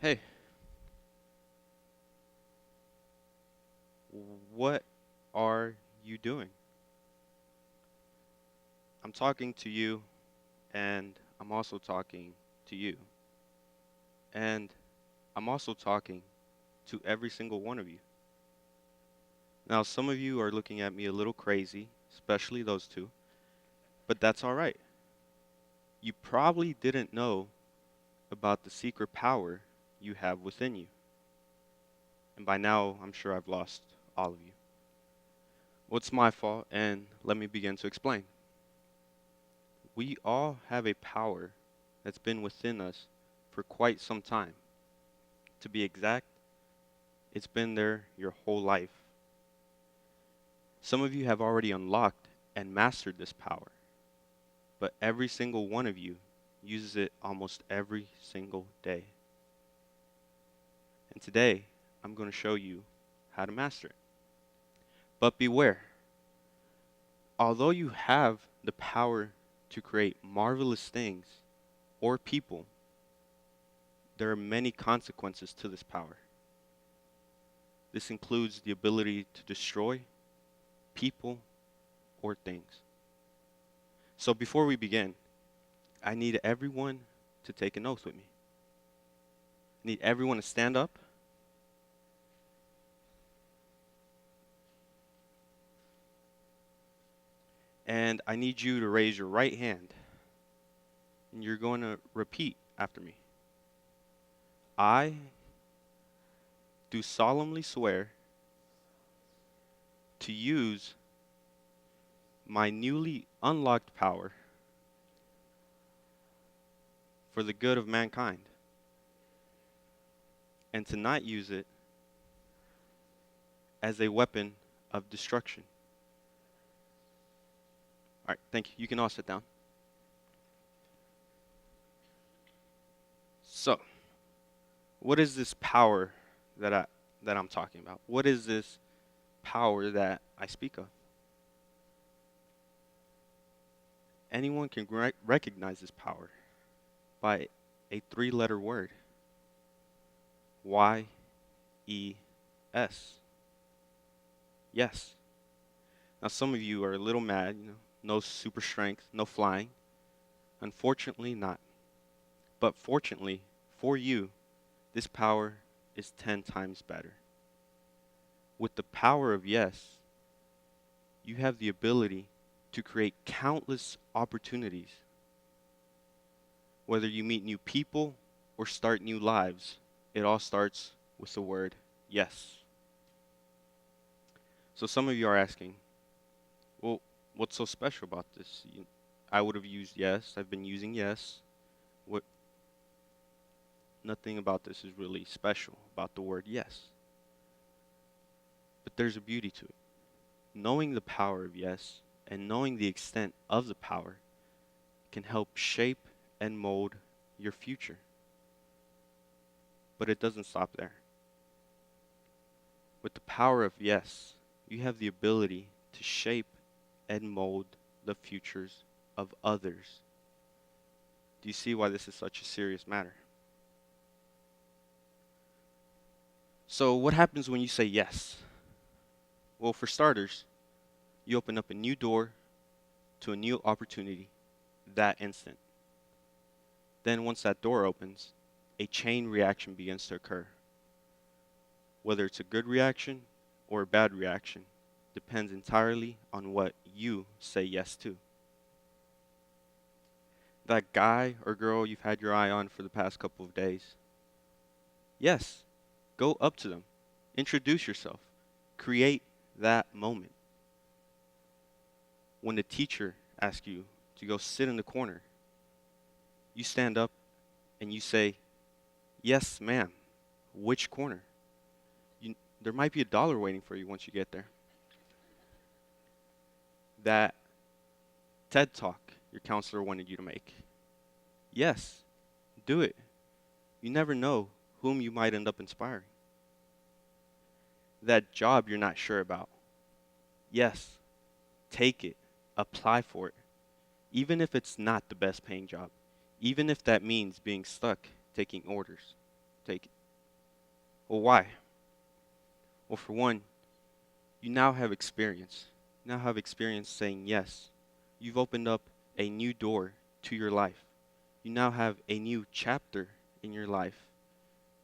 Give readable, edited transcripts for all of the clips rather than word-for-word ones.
Hey, what are you doing? I'm talking to you, and I'm also talking to you. And I'm also talking to every single one of you. Now, some of you are looking at me a little crazy, especially those two, but that's all right. You probably didn't know about the secret power you have within you. And by now, I'm sure I've lost all of you. Well, it's my fault, and let me begin to explain. We all have a power that's been within us for quite some time. To be exact, it's been there your whole life. Some of you have already unlocked and mastered this power, but every single one of you uses it almost every single day. And today, I'm going to show you how to master it. But beware, although you have the power to create marvelous things or people, there are many consequences to this power. This includes the ability to destroy people or things. So before we begin, I need everyone to take an oath with me. I need everyone to stand up. And I need you to raise your right hand. And you're going to repeat after me. I do solemnly swear to use my newly unlocked power for the good of mankind and to not use it as a weapon of destruction. All right, thank you. You can all sit down. So, what is this power that I'm talking about? What is this power that I speak of? Anyone can recognize this power by a three-letter word. Y-E-S. Yes. Now some of you are a little mad, no super strength, no flying. Unfortunately not. But fortunately for you, this power is 10 times better. With the power of yes, you have the ability to create countless opportunities. Whether you meet new people or start new lives, it all starts with the word yes. So some of you are asking, well, what's so special about this? I would have used yes. I've been using yes. Nothing about this is really special about the word yes. But there's a beauty to it. Knowing the power of yes and knowing the extent of the power can help shape and mold your future. But it doesn't stop there. With the power of yes, you have the ability to shape and mold the futures of others. Do you see why this is such a serious matter? So what happens when you say yes? Well, for starters, you open up a new door to a new opportunity that instant. Then once that door opens, a chain reaction begins to occur. Whether it's a good reaction or a bad reaction depends entirely on what you say yes to. That guy or girl you've had your eye on for the past couple of days. Yes, go up to them. Introduce yourself. Create that moment. When the teacher asks you to go sit in the corner, you stand up and you say, "Yes, ma'am. Which corner?" There might be $1 waiting for you once you get there. That TED Talk your counselor wanted you to make. Yes, do it. You never know whom you might end up inspiring. That job you're not sure about. Yes, take it. Apply for it. Even if it's not the best paying job. Even if that means being stuck taking orders. Take it. Well, why? Well, for one, you now have experience. You now have experience saying yes. You've opened up a new door to your life. You now have a new chapter in your life.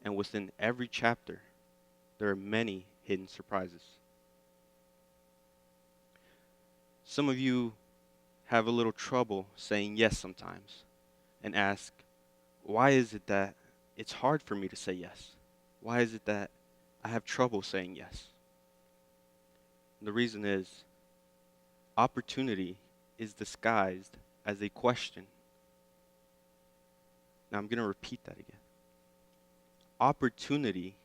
And within every chapter, there are many hidden surprises. Some of you have a little trouble saying yes sometimes and ask, why is it that it's hard for me to say yes? Why is it that I have trouble saying yes? And the reason is opportunity is disguised as a question. Now I'm going to repeat that again. Opportunity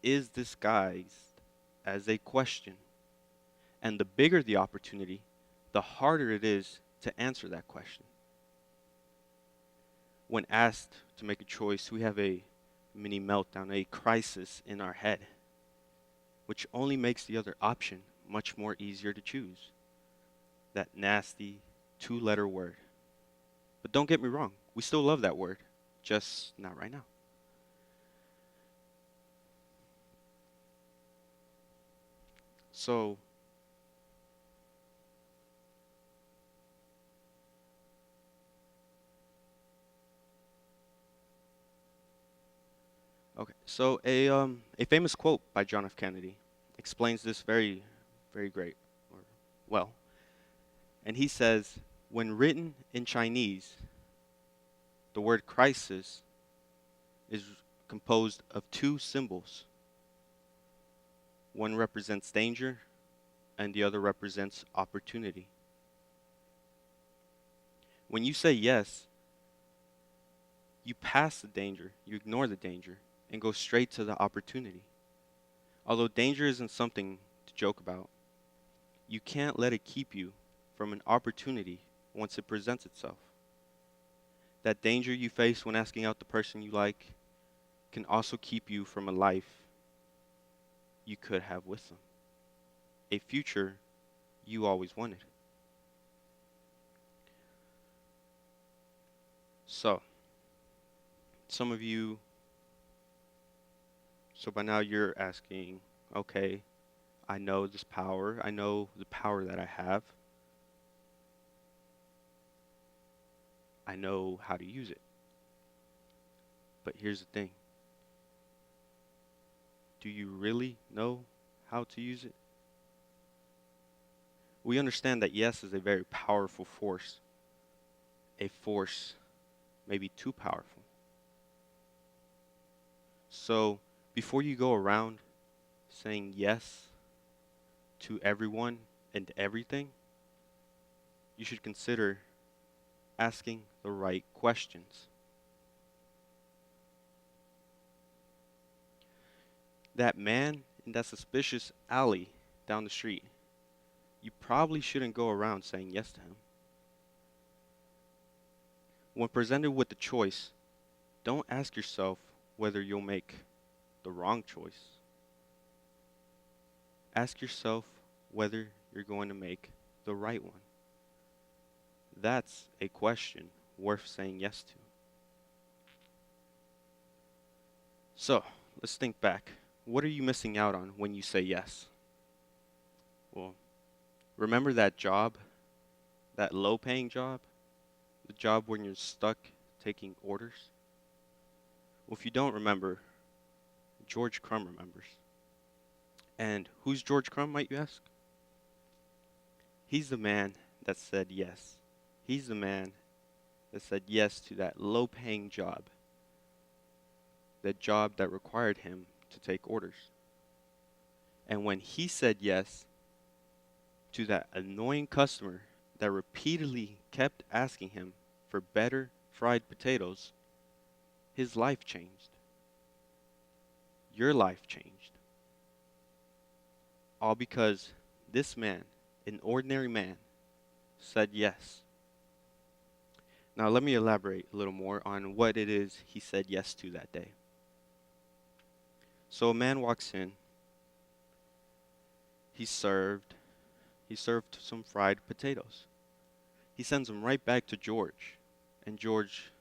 is disguised as a question. And the bigger the opportunity, the harder it is to answer that question. When asked to make a choice, we have a mini meltdown, a crisis in our head, which only makes the other option much more easier to choose. That nasty two-letter word. But don't get me wrong, we still love that word, just not right now. So, a famous quote by John F. Kennedy explains this very, very great, or well. And he says, when written in Chinese, the word crisis is composed of two symbols. One represents danger, and the other represents opportunity. When you say yes, you pass the danger, you ignore the danger, and go straight to the opportunity. Although danger isn't something to joke about, you can't let it keep you from an opportunity once it presents itself. That danger you face when asking out the person you like can also keep you from a life you could have with them, a future you always wanted. So, some of you, so by now you're asking, okay, I know this power, I know the power that I have, I know how to use it. But here's the thing. Do you really know how to use it? We understand that yes is a very powerful force. A force maybe too powerful. So before you go around saying yes to everyone and everything, you should consider asking the right questions. That man in that suspicious alley down the street, you probably shouldn't go around saying yes to him. When presented with the choice, don't ask yourself whether you'll make the wrong choice. Ask yourself whether you're going to make the right one. That's a question worth saying yes to. So, let's think back. What are you missing out on when you say yes? Well, remember that job, that low-paying job? The job when you're stuck taking orders? Well, if you don't remember, George Crumb remembers. And who's George Crumb, might you ask? He's the man that said yes. He's the man that said yes to that low-paying job. That job that required him to take orders. And when he said yes to that annoying customer that repeatedly kept asking him for better fried potatoes, his life changed. Your life changed. All because this man, an ordinary man, said yes. Now let me elaborate a little more on what it is he said yes to that day. So a man walks in. He's served some fried potatoes. He sends them right back to George. And George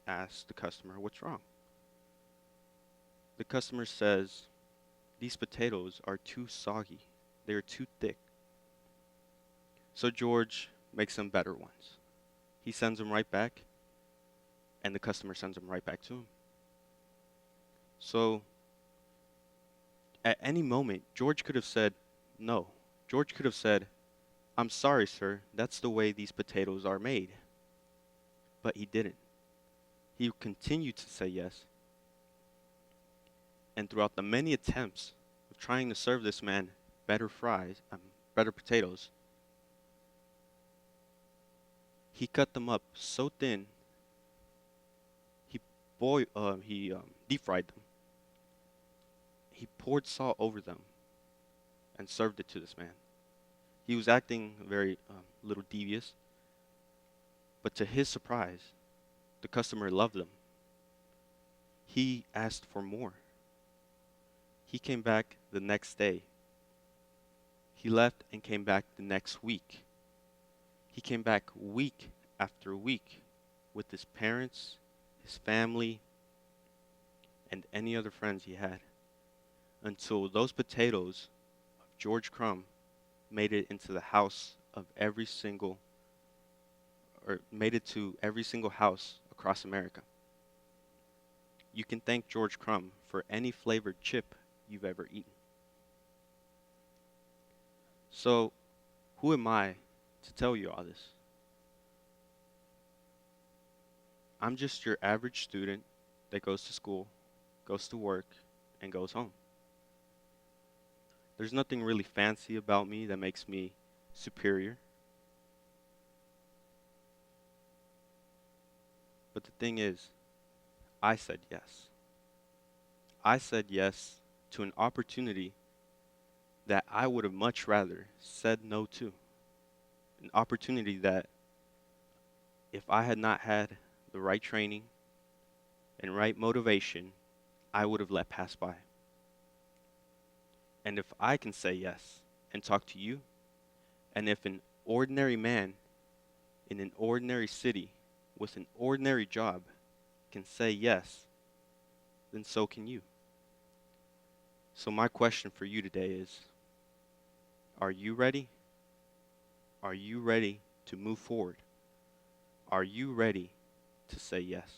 asks the customer, what's wrong? The customer says, "These potatoes are too soggy. They are too thick." So George makes some better ones. He sends them right back, and the customer sends them right back to him. So at any moment, George could have said no. George could have said, "I'm sorry, sir, that's the way these potatoes are made." But he didn't. He continued to say yes. And throughout the many attempts of trying to serve this man better better potatoes, he cut them up so thin. He deep fried them. He poured salt over them and served it to this man. He was acting very little devious, but to his surprise, the customer loved them. He asked for more. He came back the next day. He left and came back the next week. He came back week after week with his parents, his family, and any other friends he had, until those potatoes of George Crumb made it into the house of made it to every single house across America. You can thank George Crumb for any flavored chip you've ever eaten. So, who am I to tell you all this? I'm just your average student that goes to school, goes to work, and goes home. There's nothing really fancy about me that makes me superior. But the thing is, I said yes. I said yes to an opportunity that I would have much rather said no to. An opportunity that, if I had not had the right training and right motivation, I would have let pass by. And if I can say yes and talk to you, and if an ordinary man in an ordinary city with an ordinary job can say yes, then so can you. So my question for you today is, are you ready? Are you ready to move forward? Are you ready to say yes?